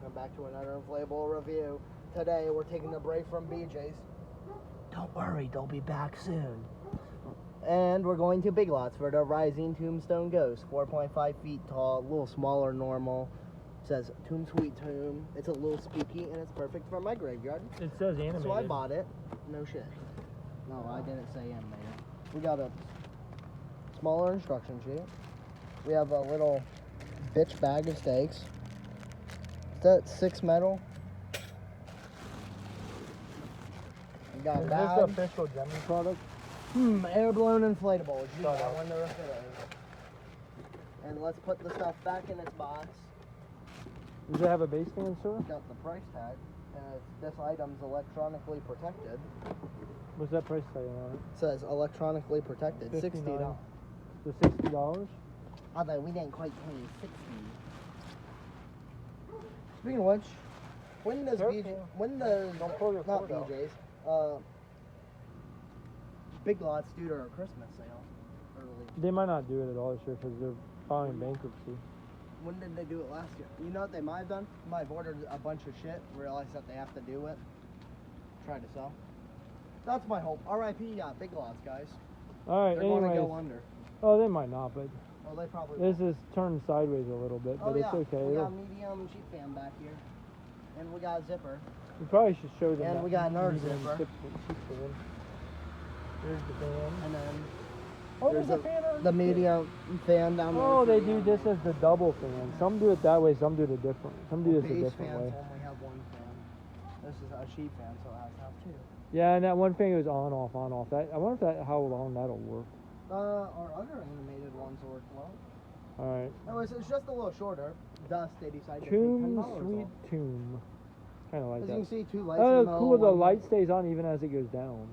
welcome back to another inflatable review. Today we're taking a break from BJ's. Don't worry, they'll be back soon. And we're going to Big Lots for the Rising Tombstone Ghost. 4.5 feet tall, a little smaller than normal. It says Tomb Sweet Tomb. It's a little spooky and it's perfect for my graveyard. It says animated. So I bought it. No shit. No, I didn't say animated. We got a smaller instruction sheet. We have a little bitch bag of steaks. Is that 6 metal? We got Is bag. this the official Gemini product? Air blown inflatable. You got one to refit it. And let's put the stuff back in its box. Does it have a base fan, sir? Got the price tag. This item's electronically protected. What's that price tag on it? It says electronically protected. $60. So $60? Although we didn't quite pay $60. Speaking of which, when does Don't pull your not cord out. BJ's, Big Lots do their Christmas sale early? They might not do it at all this year because they're filing bankruptcy. When did they do it last year? You know what they might have done? Might have ordered a bunch of shit, realized that they have to do it, try to sell. That's my hope. R.I.P. Big Lots, guys. All right, They're going to anyways. go under. Oh, they might not, but Well, they probably this is turned sideways a little bit, but oh, it's yeah. okay. We got a medium sheet fan back here. And we got a zipper. We probably should show them. And that we got another medium zipper. sheet fan. Here's the fan. And then Oh, there's there's a fan over the here. medium fan down there. Oh, for they the do this as the double fan. Some do it that way, some do it different. Some do this a base different fans way. only have one fan. This is a sheet fan, so it has to have two. Yeah, and that one fan goes on, off, on, off. That, I wonder if that how long that'll work. Our other animated ones work well. All right. Anyways, it's just a little shorter. Thus, they decided to Tomb take $10 Sweet off. Tomb. Kind of like As that. you can see, 2 lights in Oh, the middle, cool. The one- light stays on even as it goes down.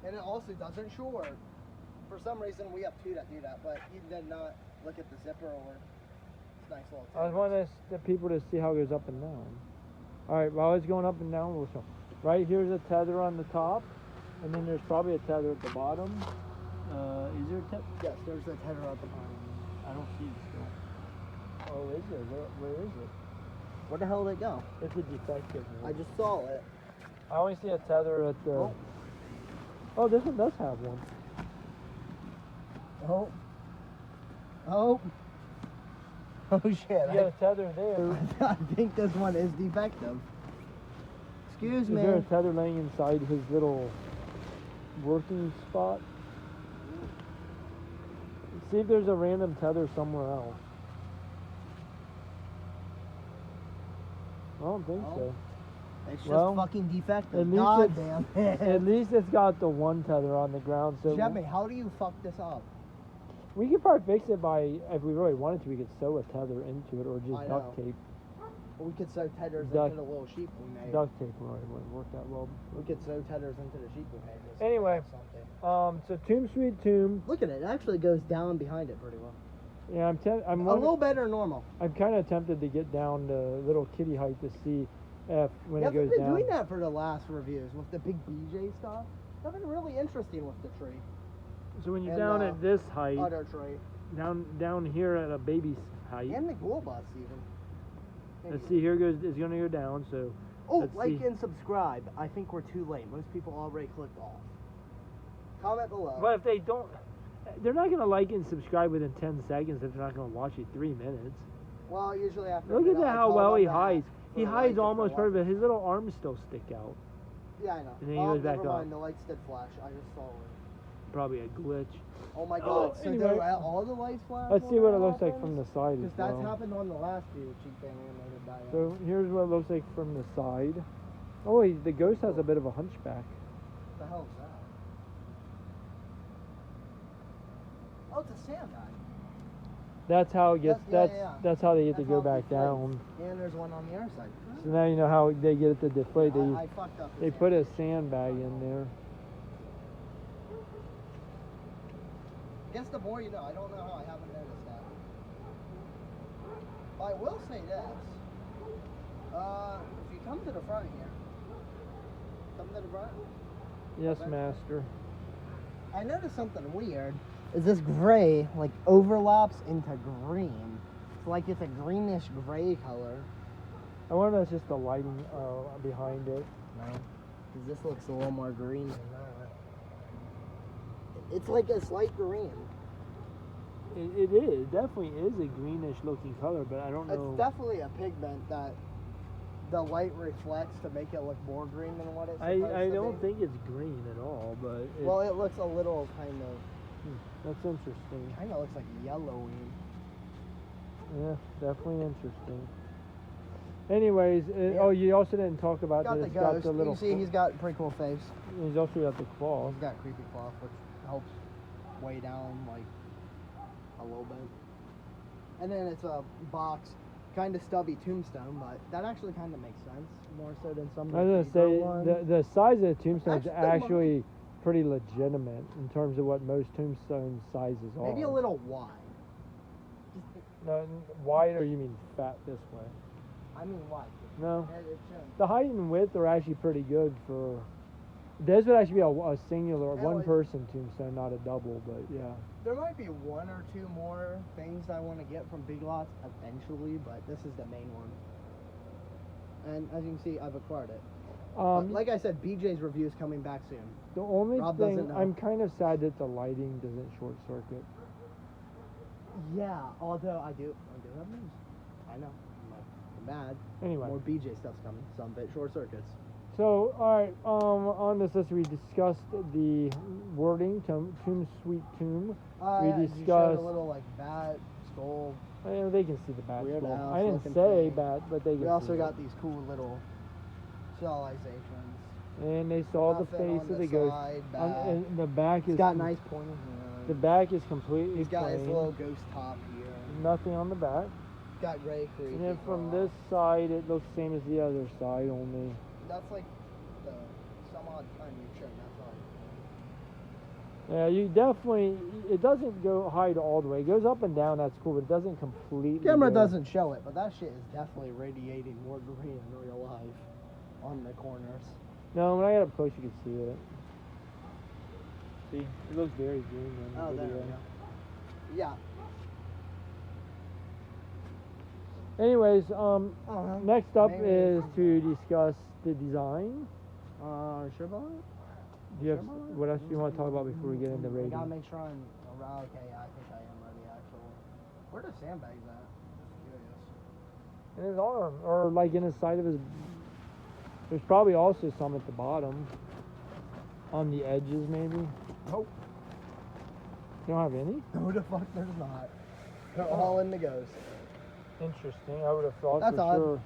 And it also doesn't short. For some reason, we have 2 that do that, but you did not look at the zipper or it's nice little. I was wanting the people to see how it goes up and down. All right, while it's going up and down, we'll show. Right here's a tether on the top, and then there's probably a tether at the bottom. Is there a tether? Yes, there's a tether at the bottom. I don't see it still. Oh, is there? Where is it? Where the hell did it go? It's a defective one. I just saw it. I only see a tether at the... Oh, this one does have one. Oh. Oh. Oh shit. You got a tether there. I think this one is defective. Excuse Is me. there a tether laying inside his little working spot? See if there's a random tether somewhere else. I don't think so. It's just Well, fucking defective. at least God it's- damn it. At least it's got the one tether on the ground. So Jimmy, how do you fuck this up? we could probably fix it by, if we really wanted to, we could sew a tether into it or I just duct know. tape. We could sew tethers Duct- into the little sheep we made. Duct tape really wouldn't work that well. We could sew tethers into the sheep we made. Just Anyway. something. So Tomb Sweet Tomb. Look at it. It actually goes down behind it pretty well. Yeah, I'm A little better than normal. I'm kind of tempted to get down to little kitty height to see if when Yeah, it goes I've been down. doing that for the last reviews with the big BJ stuff. That's been really interesting with the tree. So when you're And, down at this height, Other tree. down here at a baby's height. And the glow bus even. Let's see, here goes. It's gonna go down. So. Oh, let's like see. and subscribe. I think we're too late. Most people already clicked off. Comment below. But if they don't, they're not gonna like and subscribe within 10 seconds if they're not gonna watch it 3 minutes. Well, usually after. Look a at minute, that I how tell well them he that hides. for He the hides lights if almost they're perfect. His little arms still stick out. watching. Yeah, I know. And then he goes back never up. mind. The lights did flash. I just saw it. Probably a glitch. Oh my Oh, god. So anyway. do all the lights flash? Let's see when what that it looks like happens? from the side as Because that's well. happened on the last few cheap animated diet. So here's what it looks like from the side. Oh, the ghost has a bit of a hunchback. What the hell is that? Oh, it's a sand guy. That's how it gets. Yeah. That's how they get to That's go how it back deflates. down. And there's one on the other side. So now you know how they get it to deflate. I fucked up. They put a sandbag in there. I guess the more you know. I don't know how I haven't noticed that. I will say this. If you come to the front here. Come to the front. Yes, Okay. master. I noticed something weird. Is this gray like overlaps into green? It's like it's a greenish gray color. I wonder if that's just the lighting behind it. No, because this looks a little more green than that. It's like a slight green. It is. It definitely is a greenish looking color, but I don't know. It's definitely a pigment that the light reflects to make it look more green than what it's supposed to be. I don't think it's green at all, but well, it looks a little kind of. That's interesting. Kind of looks like yellowy. Yeah, definitely interesting. Anyways, Yeah. oh, you also didn't talk about Got this. the ghost. Got the little. You see, he's got a pretty cool face. He's also got the claw. He's got creepy cloth, which helps weigh down like a little bit. And then it's a box, kind of stubby tombstone, but that actually kind of makes sense more so than some. I was gonna say the size of the tombstone is actually pretty legitimate in terms of what most tombstone sizes are. Maybe a little wide. No, wide, or you mean fat this way? I mean wide. No. It shouldn't. The height and width are actually pretty good for. This would actually be a singular, one-person tombstone, not a double, but yeah. There might be one or two more things I want to get from Big Lots eventually, but this is the main one. And as you can see, I've acquired it. Like I said, BJ's review is coming back soon. The only Rob thing, doesn't know. I'm kind of sad that the lighting doesn't short circuit. Yeah, although I do have news. I know. I'm mad. Anyway. More BJ stuff's coming. Some bit short circuits. So, alright, on this list we discussed the wording, tomb, sweet tomb. We You discussed. showed a little like bat, skull. They can see the bat Weird skull. house I didn't looking say thing. bat, but they can We see also it. got these cool little stylizations. And they saw the Nothing face on of the the ghost. side, And the back is. He's got nice pointy hands. The back is completely He's got plain. his little ghost top here. Nothing on the back. Got gray creepy. And then from claw. this side, it looks the same as the other side, only. That's like the some odd time you've shown that side. Yeah, you definitely. It doesn't go hide all the way. It goes up and down. That's cool, but it doesn't completely. Camera go. doesn't show it, but that shit is definitely radiating more green in real life on the corners. No, when I got up close, you could see it. See, it looks very green in the Oh, there video. we go. Yeah. Anyways, next up Maybe is to discuss the design. Sure about it? Do you have Sure about it? what else do you want to talk about before we get into I rating? gotta make sure I'm around. Okay, yeah, I think I am ready actually. Where are the sandbags at? Just curious. In his arm, or like in the side of his. There's probably also some at the bottom, on the edges maybe. Nope. You don't have any? Who the fuck there's not? They're all in the ghost. Interesting. I would have thought That's for odd. sure.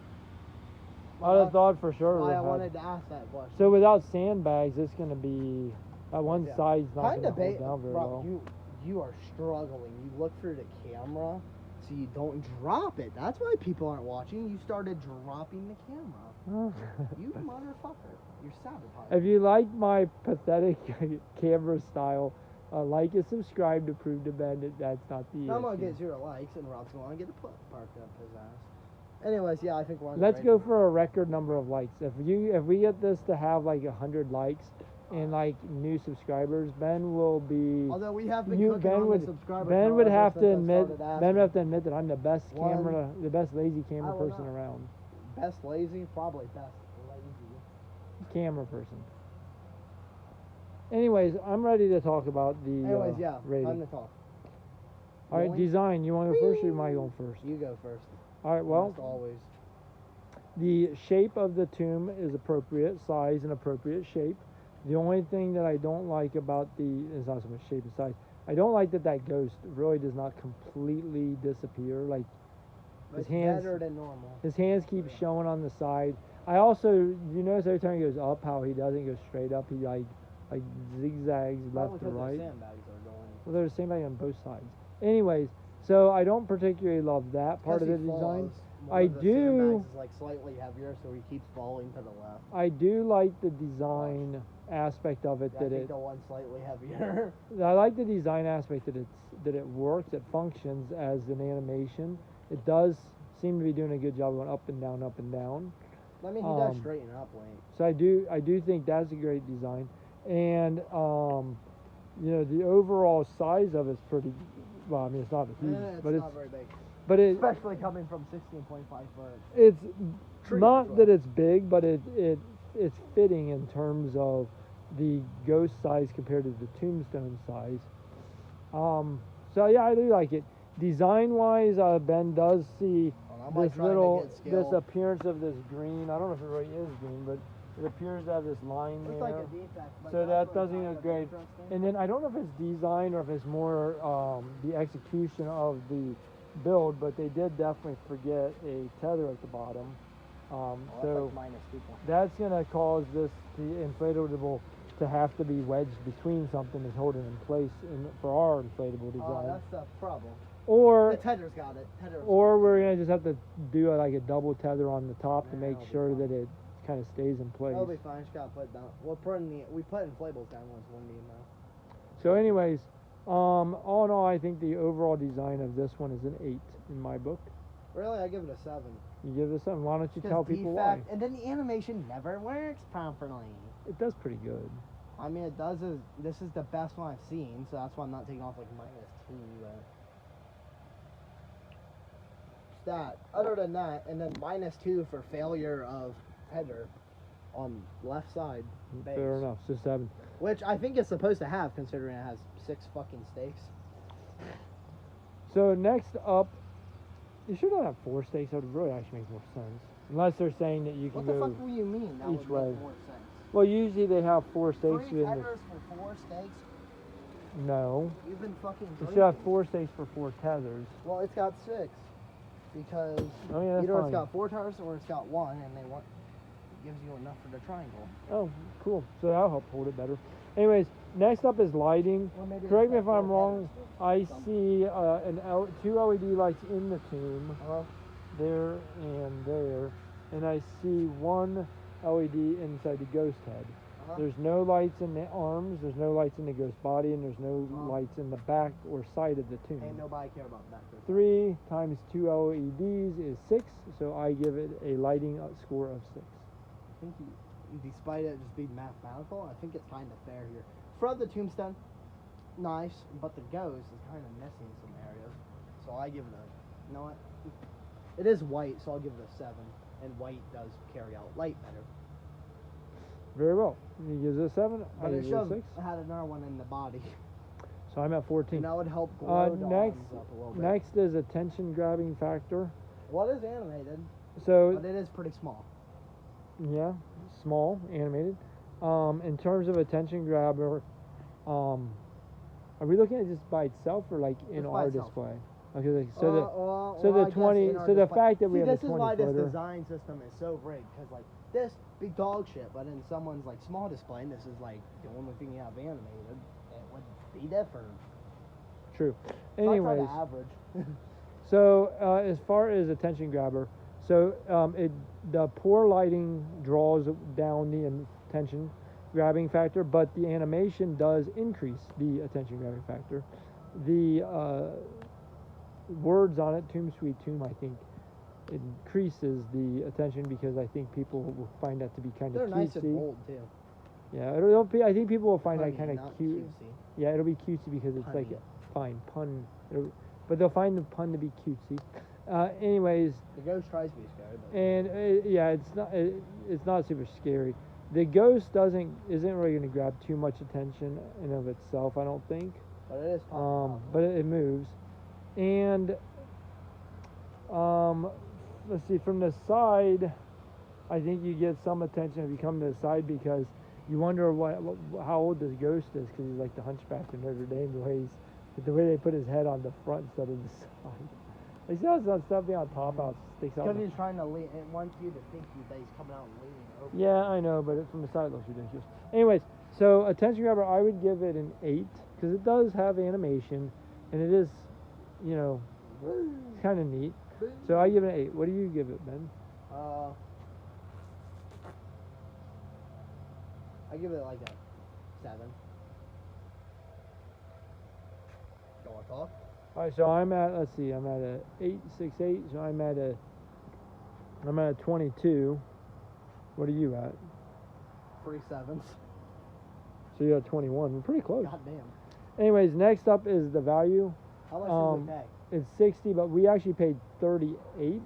Well, I would have thought for sure. Why it I had- wanted to ask that question. So without sandbags, it's gonna be that one Yeah. side's not Kind gonna of hold down very bro, well. you are struggling. You look through the camera so you don't drop it. That's why people aren't watching. You started dropping the camera. You motherfucker. You're sabotaging. If you like my pathetic camera style, like and subscribe to prove to Ben that that's not the I'm gonna issue. get 0 likes and Rob's gonna get the parked up his ass. Anyways, yeah, I think we're on the Let's right go track. for a record number of likes. If we get this to have like 100 likes and like new subscribers, Ben will be. Although we have been You, cooking Ben on would the subscriber Ben count would ever have since to I admit started Ben would have to asking. admit that I'm the best the best lazy camera I will person not. around. Best lazy, probably best lazy. Camera person. Anyways, I'm ready to talk about the Anyways, yeah, rating. time to talk. All right, Rolling? design. You want to go first, or am I going first? You go first. All right. Well, Almost always. the shape of the tomb is appropriate, size and appropriate shape. The only thing that I don't like about is not so much shape and size. I don't like that ghost really does not completely disappear. Like But his it's hands, better than normal. his hands keep showing on the side. I also, you notice every time he goes up, how he doesn't go straight up. He like zigzags left Probably to 'cause the right. sandbags are going. Well, they're the same thing on both sides. Anyways, so I don't particularly love that part of the Because he design. falls, one I of the do- sandbags is like slightly heavier, so he keeps falling to the left. I do like the design aspect of it Yeah, I that think the one's slightly heavier. I like the design aspect that it works, it functions as an animation. It does seem to be doing a good job going up and down, up and down. I mean, he does Um, straighten up late. So I do think that's a great design, and the overall size of it's pretty. Well, I mean it's not huge, It's but not very big. but it Especially coming from 16.5 foot. it's Tree not as well. that it's big, but it's fitting in terms of the ghost size compared to the tombstone size. So yeah, I do like it. Design wise, Ben does see Well, I might this try to little make it scale. this appearance of this green. I don't know if it really is green, but it appears to have this line Looks there. like a defect, but So that's that what doesn't kind look of great. interesting. And then I don't know if it's design or if it's more the execution of the build, but they did definitely forget a tether at the bottom. Oh, that's So like minus 2 points. that's gonna cause the inflatable to have to be wedged between something that's holding in place for our inflatable Oh, design. that's the problem. Or The tether's got it. or we're gonna just have to do like a double tether on the top to Yeah, make that'll be sure fine. that it kind of stays in place. That'll be fine. Just gotta put it down. We put inflatables down once one being now. So, anyways, all in all, I think the overall design of this one is an 8 in my book. Really, I give it a 7. You give this something. Why don't you tell people why? And then the animation never works properly. It does pretty good. I mean, it does. This is the best one I've seen, so that's why I'm not taking off like minus 2. That. Other than that, and then minus 2 for failure of header on left side. Base. Fair enough. So 7. Which I think it's supposed to have, considering it has 6 fucking stakes. So next up, you should not have 4 stakes. That would really actually make more sense. Unless they're saying that you can What the go. fuck do you mean? That each would way. make more sense. Well, usually they have 4 stakes. 3 tethers for 4 stakes? No. You've been fucking You drinking. should have 4 stakes for 4 tethers. Well, it's got 6. Because Oh yeah, that's either fine. it's got 4 tethers or it's got 1, and it gives you enough for the triangle. Oh, cool. So that'll help hold it better. Anyways, next up is lighting. Or maybe it's Correct me got if I'm 4 wrong. tethers. I Some- see 2 LED lights in the tomb, Uh-huh. there and there, and I see 1 LED inside the ghost head. Uh-huh. There's no lights in the arms, there's no lights in the ghost body, and there's no Uh-huh. lights in the back or side of the tomb. Ain't nobody care about that. 3 times 2 LEDs is 6, so I give it a lighting score of 6. I think despite it just being mathematical, I think it's kind of fair here. For the tombstone, nice, but the ghost is kind of missing some areas. So I give it a, you know what? It is white, so I'll give it a 7. And white does carry out light better. Very well. He gives it a 7. I But give it it should a have 6. had another one in the body. So I'm at 14. And that would help glow the Next, arms up a little bit. next is attention grabbing factor. Well, it is animated, So but it is pretty small. yeah, small, animated. In terms of attention grabber, are we looking at just by itself or like in Just by our itself. display? Okay, like, so the Well, so the I guess 20 in our so the display- fact that we See, have a this is 20 why this footer. design system is so rigged, because like this be dog shit, but in someone's like small display, and this is like the only thing you have animated, it would be different. True. So I try Anyways, to average. so as far as attention grabber, so the poor lighting draws down the attention grabbing factor, but the animation does increase the attention grabbing factor. The words on it, Tomb Sweet Tomb, I think increases the attention because I think people will find that to be kind They're of nice cutesy. and bold too. Yeah, it'll be, I think people will find that Punny, kind of not cute. cutesy. Yeah, it'll be cutesy because it's like Punny. fine pun, but they'll find the pun to be cutesy. Anyways, The ghost tries to be scary, but and yeah, it's not super scary. The ghost isn't really going to grab too much attention in of itself, I don't think. but it is popping But it moves, and let's see, from the side, I think you get some attention if you come to the side because you wonder how old this ghost is because he's like the Hunchback of Notre Dame, the way they put his head on the front instead of the side. Like, see how some stuff being on top how it sticks out. because he's trying to lean. It wants you to think that he's coming out and leaning over. Yeah, I know, but from the side it looks ridiculous. Anyways, so attention grabber, I would give it an 8 because it does have animation and it is, you know, kind of neat. So I give it an 8. What do you give it, Ben? I give it like a 7. Go on, talk. All right, so I'm at, let's see, I'm at a 8.68, so I'm at a 22. What are you at? 3 sevens. So you're at 21. We're pretty close. God damn. Anyways, next up is the value. How much did we pay? It's 60, but we actually paid 38.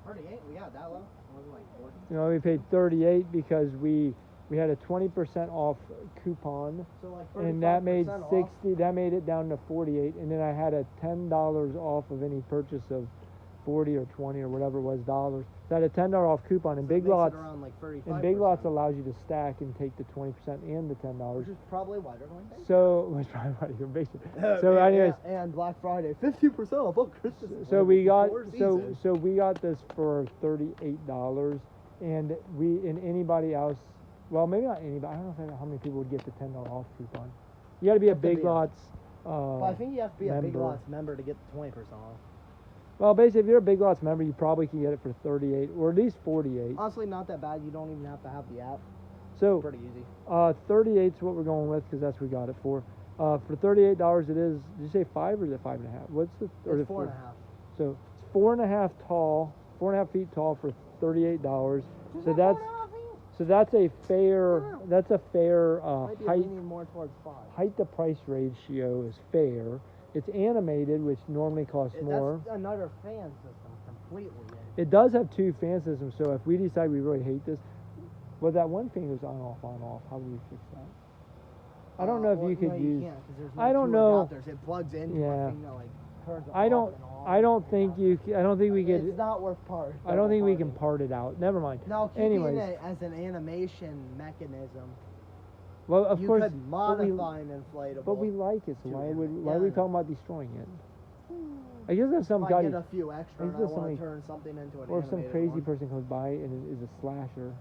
38? We got that low? It wasn't like 40? You know, we paid 38 because we had a 20% off coupon, So like and that made 35% 60. That made it down to 48, and then I had a $10 off of any purchase of 40 or 20 or whatever it was dollars. So I had a $10 off coupon, and So it Big makes it Lots. around like 35%. And Big Lots allows you to stack and take the 20% and the $10. Which is probably why they're going big. So, which probably why you're basic. So, anyways, and Black Friday, 50% off on Christmas. so we got Four so seasons. so we got this for $38, and anybody else. Well, maybe not anybody. I don't know how many people would get the $10 off coupon. You got to be a have to Big be a- Lots. But I think you have to be a Big member. Lots member to get the 20% off. Well, basically, if you're a Big Lots member, you probably can get it for 38 or at least 48. Honestly, not that bad. You don't even have to have the app. So, Pretty easy. 38 is what we're going with because that's what we got it for. For $38, it is. Did you say 5 or is it 5.5? What's the? Or It's the 4.5. So it's 4.5 tall, 4.5 feet tall for $38. So that's a fair. That's a fair Might be height. leaning more towards 5. Height to price ratio is fair. It's animated, which normally costs more. That's another fan system completely. It does have 2 fan systems, so if we decide we really hate this, well, that one fan goes on, off, on, off. How do we fix that? I don't know if you could use. Can't, 'cause there's no I don't two know. adapters. It plugs into Yeah. a thing that like turns it I off don't. and on. I don't think you. I don't think we It's could. not worth part. I don't think we can part it out. Never mind. Now, keeping Anyways, it as an animation mechanism, well, of you course, could modify an inflatable. but we like it, so to why animate. are Yeah, we I know. talking about destroying it? I guess there's some If guy, I get a few extra and I there's want somebody- to turn something into an or if some animated crazy one. person comes by and is a slasher.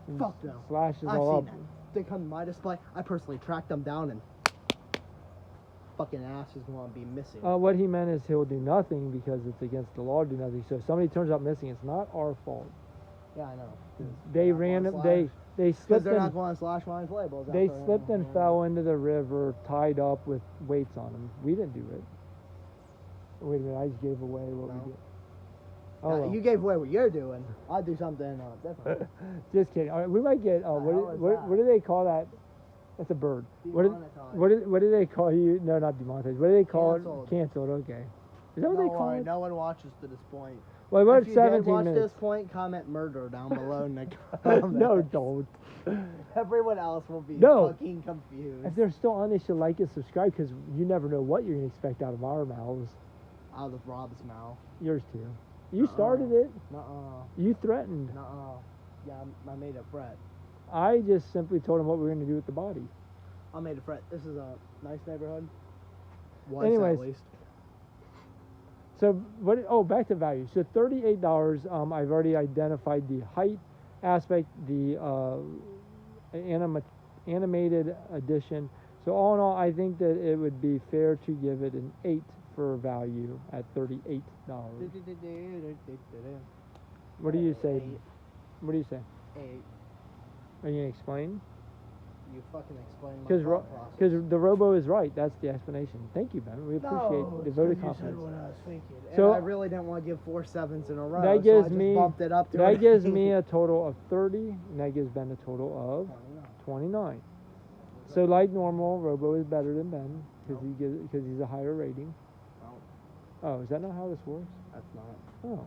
And Fuck no. Slashes I've all seen up. that. They come to my display. I personally track them down and fucking ass is going to be missing. What he meant is he'll do nothing because it's against the law to do nothing. So if somebody turns up missing, it's not our fault. Yeah, I know. They They're not random. gonna They Because slipped they're not and going to slash my inflatables. they after slipped and anything. fell into the river, tied up with weights on them. We didn't do it. Wait a minute, I just gave away what No. we did. Now, Oh, well. you gave away what you're doing. I'll do something different. Just kidding. All right, we might get. The hell is that? What do they call that? That's a bird. Demonetized. What do they call you? No, not demonetized. What do they call Canceled. it? Canceled. Okay. Is that what they Don't call worry, it? no one watches to this point. Well, we're If at you 17 did watch minutes. this point, comment murder down below in the comments. No, don't. Everyone else will be No. fucking confused. If they're still on, they should like and subscribe because you never know what you're gonna expect out of our mouths. Out of Rob's mouth. Yours too. You started it. Nuh-uh. You threatened. Nuh-uh. Yeah, I made a threat. I just simply told him what we were gonna do with the body. I made a threat. This is a nice neighborhood. Was Anyways. at least. So what? Oh, back to value. So $38. I've already identified the height aspect, the animated edition. So all in all, I think that it would be fair to give it an 8 for value at $38. What do you say? Eight. What do you say? 8. Are you gonna explain? You fucking explain my Because thought process. the robo is right. That's the explanation. Thank you, Ben. We appreciate No, the it's vote of 'cause you said confidence. what I was thinking. And So- I really didn't want to give 4 7s in a row. That so gives I just me bumped it up to that an gives 8. me a total of 30, and that gives Ben a total of 29. So like normal, Robo is better than Ben because he's a higher rating. No, Oh, is that not how this works? that's not. Oh,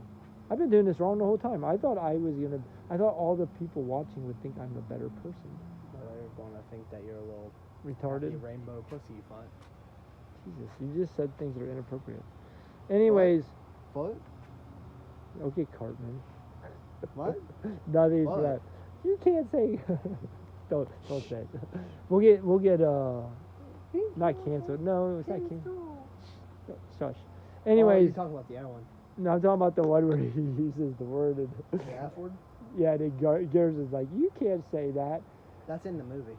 I've been doing this wrong the whole time. I thought I thought all the people watching would think I'm a better person. They're going to think that you're a little Retarded. happy rainbow pussy foot. Jesus, you just said things that are inappropriate. Anyways, Foot? okay, Cartman. What? Nothing for What? that. You can't say. don't say it. We'll get not canceled. No, it's not canceled. Shush. Oh, Anyways, you talking about the other one? no, I'm talking about the one where he uses the word. And The F word? yeah, the Gers is like, you can't say that. That's in the movie.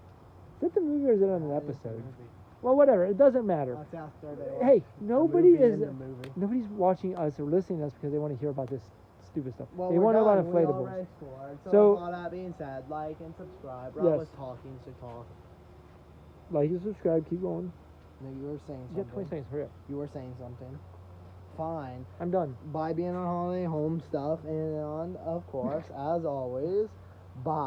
Is it the movie or is it on an That is the episode? movie. Well, whatever. It doesn't matter. That's after they Hey, watch the nobody movie is. in the movie. Nobody's watching us or listening to us because they want to hear about this stupid stuff. Well, they we're want to know done. about We inflatables. already scored. So, So- with all that being said, like and subscribe. Rob Yes. was talking, so talk. Like and subscribe. Keep going. No, you were saying You got 20 something. seconds. Hurry up. You were saying something. Fine. I'm done. Bye being on holiday, home stuff, and of course, as always, bye.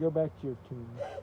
Go back to your tomb.